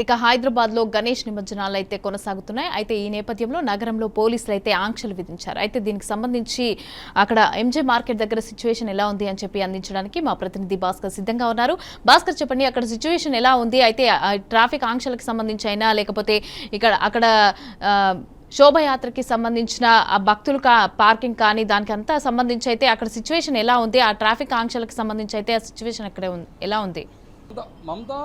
ఇక హైదరాబాద్ లో గణేష్ నిమజ్జనాలు అయితే కొనసాగుతున్నాయి. అయితే ఈ నేపథ్యంలో నగరంలో పోలీసులు అయితే ఆంక్షలు విధించారు. అయితే దీనికి సంబంధించి అక్కడ ఎంజే మార్కెట్ దగ్గర సిచ్యువేషన్ ఎలా ఉంది అని చెప్పి అందించడానికి మా ప్రతినిధి భాస్కర్ సిద్ధంగా ఉన్నారు. భాస్కర్, చెప్పండి, అక్కడ సిచ్యువేషన్ ఎలా ఉంది? అయితే ట్రాఫిక్ ఆంక్షలకు సంబంధించి అయినా లేకపోతే అక్కడ శోభయాత్రకి సంబంధించిన భక్తులు పార్కింగ్ కానీ దానికి అంతా సంబంధించి అయితే అక్కడ సిచ్యువేషన్ ఎలా ఉంది? ఆ ట్రాఫిక్ ఆంక్షలకు సంబంధించి అయితే ఆ సిచ్యువేషన్ ఎలా ఉంది? మమతా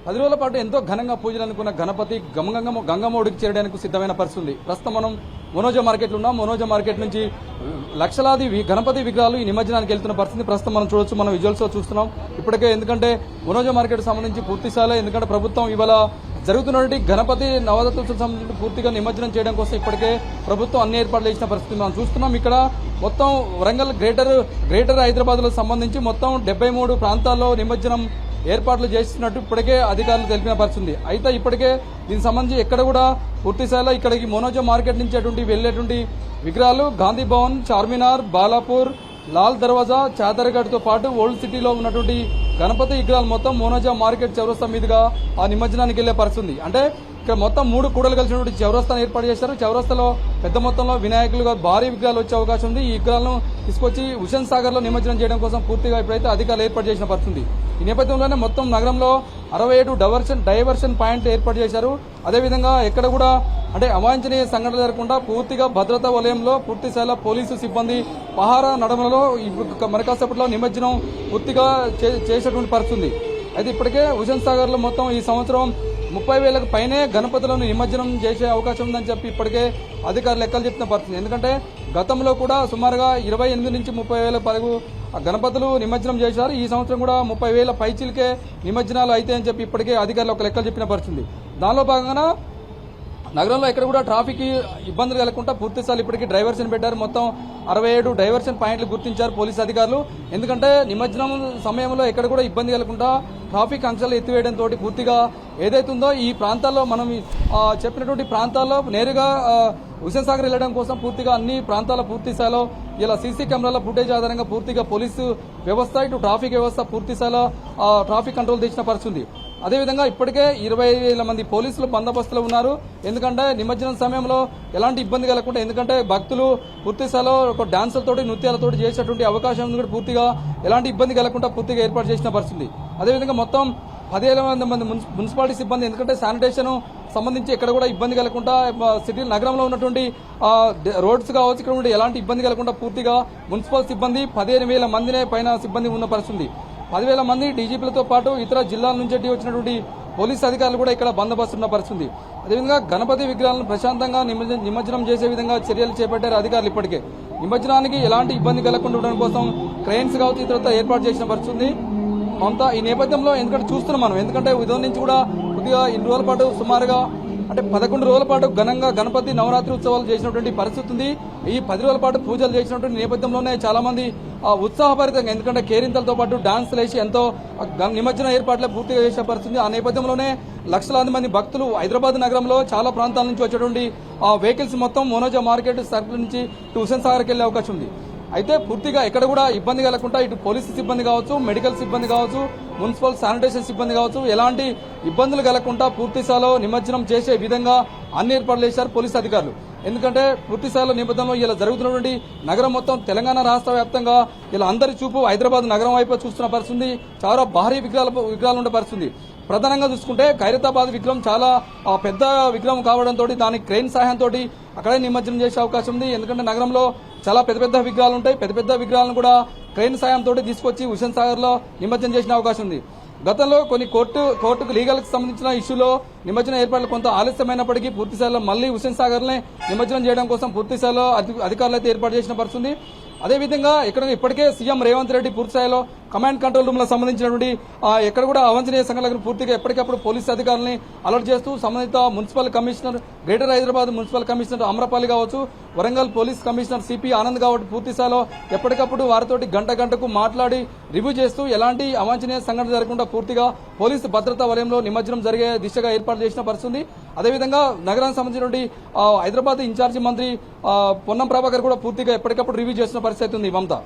10 రోజుల పాటు ఎంతో ఘనంగా పూజలు అనుకున్న గణపతి గంగమ్మడికి చేరడానికి సిద్ధమైన పరిస్థితుంది. ప్రస్తుతం మనం మనోజ మార్కెట్లో ఉన్నాం. మనోజ మార్కెట్ నుంచి లక్షలాది గణపతి విగ్రహాలు ఈ నిమజ్జనానికి వెళ్తున్న పరిస్థితి ప్రస్తుతం మనం చూడొచ్చు. మనం విజువల్స్ లో చూస్తున్నాం ఇప్పటికే. ఎందుకంటే మనోజ మార్కెట్ సంబంధించి పూర్తిస్థాయిలో ఎందుకంటే ప్రభుత్వం ఇవాళ జరుగుతున్నటువంటి గణపతి నవరాత్రులకు సంబంధించి పూర్తిగా నిమజ్జనం చేయడం కోసం ఇప్పటికే ప్రభుత్వం అన్ని ఏర్పాట్లు చేసిన పరిస్థితి మనం చూస్తున్నాం. ఇక్కడ మొత్తం వరంగల్ గ్రేటర్ హైదరాబాద్ లో సంబంధించి మొత్తం 73 ప్రాంతాల్లో నిమజ్జనం ఏర్పాట్లు చేస్తున్నట్టు ఇప్పటికే అధికారులు తెలిపిన పరిస్థితుంది. అయితే ఇప్పటికే దీనికి సంబంధించి ఎక్కడ కూడా పూర్తిస్థాయిలో ఇక్కడికి మనోజ మార్కెట్ నుంచి వెళ్లేటువంటి విగ్రహాలు గాంధీ భవన్, చార్మినార్, బాలాపూర్, లాల్ దర్వాజా, చాదర్గఢ్ తో పాటు ఓల్డ్ సిటీలో ఉన్నటువంటి గణపతి విగ్రహాలు మొత్తం మోనోజా మార్కెట్ చౌరస్తా మీదుగా ఆ నిమజ్జనానికి వెళ్లే పరిస్థితుంది. అంటే ఇక్కడ మొత్తం 3 కూడలు కలిసినటువంటి చౌరస్తాను ఏర్పాటు చేశారు. చౌరస్తాలో పెద్ద మొత్తంలో వినాయకులుగా భారీ విగ్రహాలు వచ్చే అవకాశం ఉంది. ఈ విగ్రహాలను తీసుకొచ్చి హుసేన్ సాగర్ లో నిమజ్జనం చేయడం కోసం పూర్తిగా ఇప్పుడైతే అధికారులు ఏర్పాటు చేసిన పరిస్థితుంది. ఈ నేపథ్యంలోనే మొత్తం నగరంలో 67 డైవర్షన్ పాయింట్లు ఏర్పాటు చేశారు. అదేవిధంగా ఎక్కడ కూడా అంటే అవాంఛనీయ సంఘటన జరగకుండా పూర్తిగా భద్రతా వలయంలో పూర్తి స్థాయిలో పోలీసు సిబ్బంది పహారా నడమలలో మరికాసేపట్లో నిమజ్జనం పూర్తిగా చేసేటువంటి పరిస్థితుంది. అయితే ఇప్పటికే హుసేన్ సాగర్ లో మొత్తం ఈ సంవత్సరం 30,000కు పైనే గణపతులను నిమజ్జనం చేసే అవకాశం ఉందని చెప్పి ఇప్పటికే అధికారులు లెక్కలు చెప్తున్న పరిస్థితి. ఎందుకంటే గతంలో కూడా సుమారుగా 28 నుంచి 30,000 పరుగు గణపతులు నిమజ్జనం చేశారు. ఈ సంవత్సరం కూడా 30,000 పైచిలకే నిమజ్జనాలు అవుతాయని చెప్పి ఇప్పటికే అధికారులు ఒక లెక్కలు చెప్పిన పరిస్థితి. దానిలో భాగంగా నగరంలో ఎక్కడ కూడా ట్రాఫిక్ ఇబ్బందులు కలగకుండా పూర్తిస్థాయి ఇప్పటికీ డైవర్షన్ పెట్టారు. మొత్తం 67 డైవర్షన్ పాయింట్లు గుర్తించారు పోలీసు అధికారులు. ఎందుకంటే నిమజ్జనం సమయంలో ఎక్కడ కూడా ఇబ్బంది కలగకుండా ట్రాఫిక్ ఆంక్షలు ఎత్తివేయడంతో పూర్తిగా ఏదైతుందో ఈ ప్రాంతాల్లో మనం చెప్పినటువంటి ప్రాంతాల్లో నేరుగా హుసేన్ సాగర్ వెళ్లడం కోసం పూర్తిగా అన్ని ప్రాంతాల పూర్తి స్థాయిలో ఇలా సీసీ కెమెరాల ఫుటేజ్ ఆధారంగా పూర్తిగా పోలీసు వ్యవస్థ ఇటు ట్రాఫిక్ వ్యవస్థ పూర్తి స్థాయిలో ట్రాఫిక్ కంట్రోల్ తెచ్చిన పరిస్థితుంది. అదేవిధంగా ఇప్పటికే 20,000 మంది పోలీసులు బందోబస్తులో ఉన్నారు. ఎందుకంటే నిమజ్జనం సమయంలో ఎలాంటి ఇబ్బంది కలగకుండా, ఎందుకంటే భక్తులు పూర్తి స్థాయిలో ఒక డాన్సులతోటి నృత్యాలతోటి చేసేటువంటి అవకాశం కూడా పూర్తిగా ఎలాంటి ఇబ్బంది కలగకుండా పూర్తిగా ఏర్పాటు చేసిన పరిస్థితి. అదేవిధంగా మొత్తం 10,000 మంది మున్సిపాలిటీ సిబ్బంది, ఎందుకంటే శానిటేషన్ సంబంధించి ఎక్కడ కూడా ఇబ్బంది కలగకుండా సిటీ నగరంలో ఉన్నటువంటి రోడ్స్ కావచ్చు ఇక్కడ ఉండే ఎలాంటి ఇబ్బంది కలగకుండా పూర్తిగా మున్సిపల్ సిబ్బంది 15,000 మందినే పైన సిబ్బంది ఉన్న పరిస్థితి. 10,000 మంది డీజీపీలతో పాటు ఇతర జిల్లాల నుంచి వచ్చినటువంటి పోలీసు అధికారులు కూడా ఇక్కడ బందోబస్తు ఉన్న పరిస్థితి. అదేవిధంగా గణపతి విగ్రహాలను ప్రశాంతంగా నిమజ్జనం చేసే విధంగా చర్యలు చేపట్టారు అధికారులు. ఇప్పటికే నిమజ్జనానికి ఎలాంటి ఇబ్బంది కలగకుండా ఉండడం కోసం క్రెయిన్స్ కావచ్చు ఇతరులతో ఏర్పాటు చేసిన పరిస్థితి. మమతా ఈ నేపథ్యంలో ఎందుకంటే చూస్తున్నాం మనం, ఎందుకంటే ఉదయం నుంచి కూడా కొద్దిగా 2 రోజుల పాటు సుమారుగా అంటే 11 రోజుల పాటు ఘనంగా గణపతి నవరాత్రి ఉత్సవాలు చేసినటువంటి పరిస్థితి ఉంది. ఈ 10 రోజుల పాటు పూజలు చేసినటువంటి నేపథ్యంలోనే చాలా మంది ఉత్సాహభరితంగా, ఎందుకంటే కేరింతలతో పాటు డాన్సులు వేసి ఎంతో నిమజ్జన ఏర్పాట్లే పూర్తిగా చేసిన పరిస్థితి. ఆ నేపథ్యంలోనే లక్షలాది మంది భక్తులు హైదరాబాద్ నగరంలో చాలా ప్రాంతాల నుంచి వచ్చేటువంటి వెహికల్స్ మొత్తం మోనోజా మార్కెట్ సర్కిల్ నుంచి హుసేన్ సాగర్కి వెళ్లే అవకాశం ఉంది. అయితే పూర్తిగా ఎక్కడ కూడా ఇబ్బంది కలగకుండా ఇటు పోలీసు సిబ్బంది కావచ్చు, మెడికల్ సిబ్బంది కావచ్చు, మున్సిపల్ శానిటేషన్ సిబ్బంది కావచ్చు ఎలాంటి ఇబ్బందులు కలగకుండా పూర్తి స్థాయిలో నిమజ్జనం చేసే విధంగా అన్ని ఏర్పాట్లు చేశారు పోలీసు అధికారులు. ఎందుకంటే పూర్తి స్థాయిలో నేపథ్యంలో ఇలా జరుగుతున్నటువంటి నగరం మొత్తం తెలంగాణ రాష్ట్ర వ్యాప్తంగా ఇలా అందరి చూపు హైదరాబాద్ నగరం వైపు చూస్తున్న పరిస్థితి. చాలా భారీ విగ్రహాలు ఉండే పరిస్థితి. ప్రధానంగా చూసుకుంటే ఖైరతాబాద్ విగ్రహం చాలా పెద్ద విగ్రహం కావడంతో దానికి క్రెయిన్ సహాయంతో అక్కడే నిమజ్జనం చేసే అవకాశం ఉంది. ఎందుకంటే నగరంలో చాలా పెద్ద విగ్రహాలు ఉంటాయి. పెద్ద విగ్రహాలను కూడా క్రెయిన్ సాయంతో తీసుకొచ్చి హుసేన్ సాగర్ లో నిమజ్జనం చేసిన అవకాశం ఉంది. గతంలో కొన్ని కోర్టుకు లీగల్ కి సంబంధించిన ఇష్యూలో నిమజ్జన ఏర్పాట్లు కొంత ఆలస్యమైనప్పటికీ పూర్తి స్థాయిలో మళ్లీ హుసేన్ సాగర్ నే నిమజ్జనం చేయడం కోసం పూర్తి స్థాయిలో అధికారులు అయితే ఏర్పాటు చేసిన పరిస్థితి. అదేవిధంగా ఇప్పటికే సీఎం రేవంత్ రెడ్డి పూర్తి స్థాయిలో కమాండ్ కంట్రోల్ రూమ్ లకు సంబంధించినటువంటి ఎక్కడ కూడా అవాంఛనీయ సంఘటనలకు పూర్తిగా ఎప్పటికప్పుడు పోలీసు అధికారులని అలర్ట్ చేస్తూ సంబంధిత municipal commissioner, greater Hyderabad municipal commissioner Amrapali కావచ్చు, Warangal police commissioner CP Anand కావచ్చు పూర్తి స్థాయిలో ఎప్పటికప్పుడు వారితోటి గంటకు మాట్లాడి రివ్యూ చేస్తూ ఎలాంటి అవాంఛనీయ సంఘటన జరగకుండా పూర్తిగా పోలీసు భద్రతా వలయంలో నిమజ్జనం జరిగే దిశగా ఏర్పాటు చేసిన పరిస్థితి. అదేవిధంగా నగరానికి సంబంధించినటువంటి హైదరాబాద్ ఇన్ఛార్జి మంత్రి పొన్నం ప్రభాకర్ కూడా పూర్తిగా ఎప్పటికప్పుడు రివ్యూ చేసిన పరిస్థితి ఉంది. మమతా.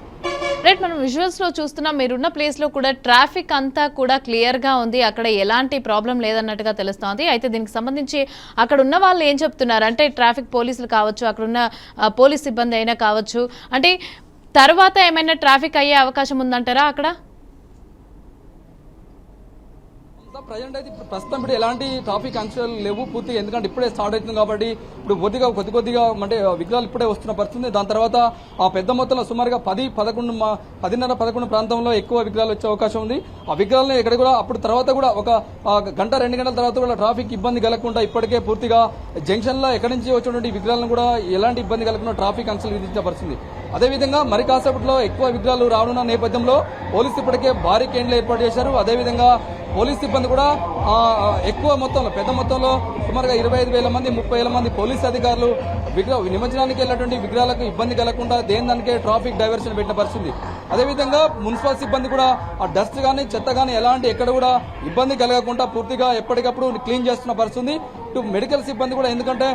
రైట్, మనం విజువల్స్ లో చూస్తున్నాం, మీరున్న ప్లేస్ లో కూడా ట్రాఫిక్ అంతా కూడా క్లియర్ గా ఉంది, అక్కడ ఎలాంటి ప్రాబ్లం లేదన్నట్టుగా తెలుస్తోంది. అయితే దీనికి సంబంధించి అక్కడ ఉన్న వాళ్ళు ఏం చెప్తున్నారు అంటే, ట్రాఫిక్ పోలీసులు కావచ్చు, అక్కడ ఉన్న పోలీస్ సిబ్బంది అయినా కావచ్చు, అంటే తర్వాత ఏమైనా ట్రాఫిక్ అయ్యే అవకాశం ఉందంటారా అక్కడ? ప్రజెంట్ అయితే ఇప్పుడు ప్రస్తుతం ఇప్పుడు ఎలాంటి ట్రాఫిక్ ఆంక్షలు లేవు పూర్తిగా, ఎందుకంటే ఇప్పుడే స్టార్ట్ అవుతుంది కాబట్టి ఇప్పుడు కొద్దిగా అంటే విగ్రహాలు ఇప్పుడే వస్తున్న పరిస్థితి. దాని తర్వాత ఆ పెద్ద మొత్తంలో సుమారుగా 10:11 ప్రాంతంలో ఎక్కువ విగ్రహాలు వచ్చే అవకాశం ఉంది. ఆ విగ్రహాలను ఎక్కడ కూడా అప్పుడు తర్వాత కూడా ఒక గంట 2 గంటల తర్వాత కూడా ట్రాఫిక్ ఇబ్బంది కలగకుండా ఇప్పటికే పూర్తిగా జంక్షన్ లో ఎక్కడి నుంచి వచ్చినటువంటి విగ్రహాలను కూడా ఎలాంటి ఇబ్బంది కలగకుండా ట్రాఫిక్ ఆంక్షలు విధించిన పరిస్థితి. అదేవిధంగా మరి కాసేపట్లో ఎక్కువ విగ్రహాలు రానున్న నేపథ్యంలో పోలీసు ఇప్పటికే భారీ కేంద్రాలు ఏర్పాటు చేశారు. అదేవిధంగా పోలీస్ సిబ్బంది కూడా ఎక్కువ మొత్తంలో పెద్ద మొత్తంలో సుమారుగా 25,000 మంది 30,000 మంది పోలీస్ అధికారులు నిమజ్జనానికి వెళ్ళినటువంటి విగ్రహాలకు ఇబ్బంది కలగకుండా దానికే ట్రాఫిక్ డైవర్షన్ పెట్టిన పరిస్థితి. అదేవిధంగా మున్సిపల్ సిబ్బంది కూడా ఆ డస్ట్ కానీ చెత్త కానీ ఎలాంటి ఎక్కడ కూడా ఇబ్బంది కలగకుండా పూర్తిగా ఎప్పటికప్పుడు క్లీన్ చేస్తున్న పరిస్థితి. ఇటు మెడికల్ సిబ్బంది కూడా, ఎందుకంటే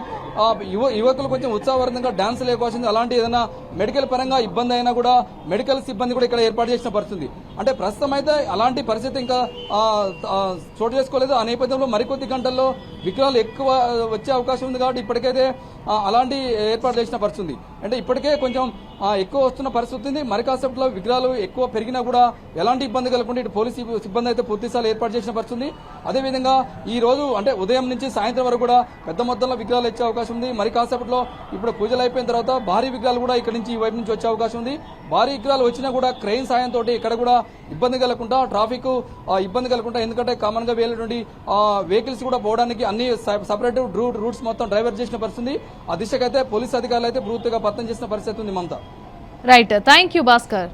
యువకులు కొంచెం ఉత్సాహవర్ధంగా డాన్స్ లేకపోతుంది, అలాంటి ఏదైనా మెడికల్ పరంగా ఇబ్బంది అయినా కూడా మెడికల్ సిబ్బంది కూడా ఇక్కడ ఏర్పాటు చేసిన పరిస్థితి. అంటే ప్రస్తుతం అయితే అలాంటి పరిస్థితి ఇంకా చోటు చేసుకోలేదు. ఆ నేపథ్యంలో మరికొద్ది గంటల్లో విగ్రహాలు ఎక్కువ వచ్చే అవకాశం ఉంది కాబట్టి ఇప్పటికైతే అలాంటి ఏర్పాటు చేసిన పరిస్థితి. అంటే ఇప్పటికే కొంచెం ఎక్కువ వస్తున్న పరిస్థితి ఉంది. మరి కాసేపట్లో విగ్రహాలు ఎక్కువ పెరిగినా కూడా ఎలాంటి ఇబ్బంది కలగకుండా ఇటు పోలీసు సిబ్బంది అయితే పూర్తిస్థాయిలో ఏర్పాటు చేసిన పరిస్థితి. అదేవిధంగా ఈ రోజు అంటే ఉదయం నుంచి సాయంత్రం వరకు కూడా పెద్ద మొత్తంలో విగ్రహాలు వచ్చే అవకాశం ఉంది. మరి కాసేపట్లో ఇప్పుడు పూజలు అయిపోయిన తర్వాత భారీ విగ్రహాలు కూడా ఇక్కడ నుంచి ఈ వైపు నుంచి వచ్చే అవకాశం ఉంది. భారీ విగ్రహాలు వచ్చినా కూడా క్రెయిన్ సాయంతో ఇక్కడ కూడా ఇబ్బంది కలగకుండా ట్రాఫిక్ ఇబ్బంది కలగకుండా, ఎందుకంటే కామన్ గా వెళ్ళేటువంటి వెహికల్స్ కూడా పోవడానికి అన్ని సపరేట్ రూట్స్ మొత్తం డ్రైవర్ చేసిన పరిస్థితి. ఆ దిశకైతే పోలీస్ అధికారులు అయితే పూర్తిగా పత్తం చేసిన పరిస్థితి ఉంది Mamata. Right, thank you Bhaskar.